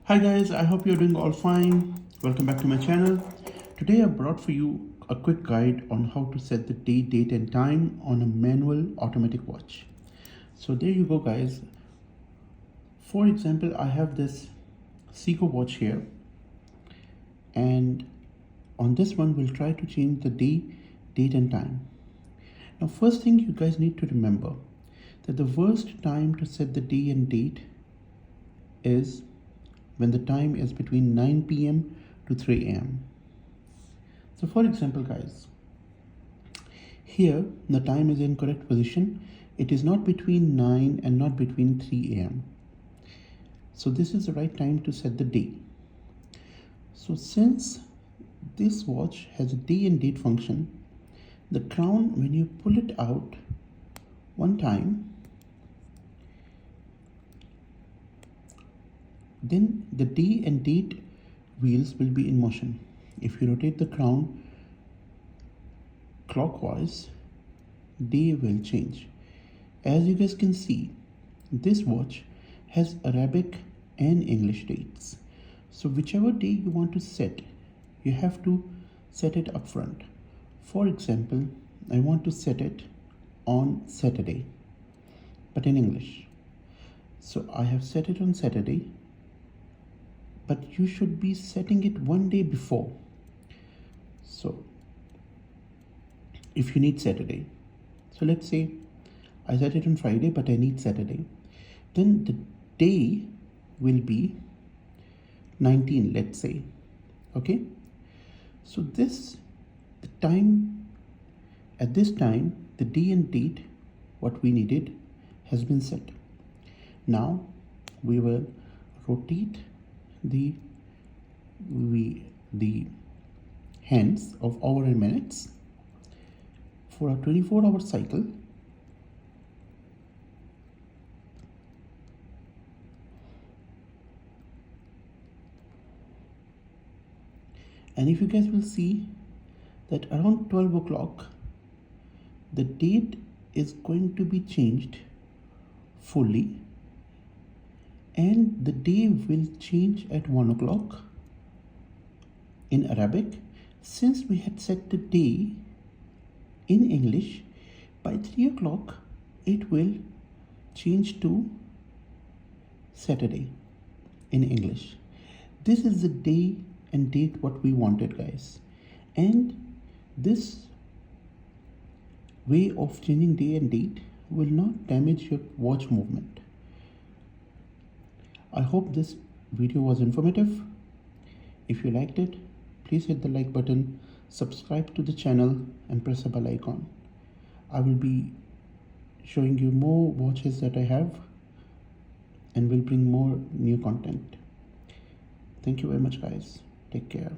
Hi guys, I hope you're doing all fine. Welcome back to my channel. Today I brought for you a quick guide on how to set the date and time on a manual automatic watch. So there you go guys. For example, I have this Seiko watch here, and on this one we'll try to change the date and time. Now first thing you guys need to remember that the worst time to set the day and date is when the time is between 9 p.m. to 3 a.m. So for example guys, here the time is in correct position. It is not between 9 and not between 3 a.m. So this is the right time to set the day. So since this watch has a day and date function, the crown, when you pull it out one time, then the day and date wheels will be in motion. If you rotate the crown clockwise, day will change. As you guys can see, this watch has Arabic and English dates. So whichever day you want to set, you have to set it up front. For example, I want to set it on Saturday, but in English. So I have set it on Saturday, but you should be setting it one day before. So if you need Saturday, so let's say I set it on Friday, but I need Saturday, then the day will be 19, let's say. Okay, so the time, at this time, the day and date what we needed has been set. Now we will rotate the hands of hour and minutes for a 24-hour cycle. And if you guys will see that around 12 o'clock, the date is going to be changed fully, and the day will change at 1 o'clock in Arabic. Since we had set the day in English, by 3 o'clock it will change to Saturday in English. This is the day and date what we wanted guys, and this way of changing day and date will not damage your watch movement. I hope this video was informative. If you liked it, please hit the like button, subscribe to the channel and press the bell icon. I will be showing you more watches that I have and will bring more new content. Thank you very much guys. Take care.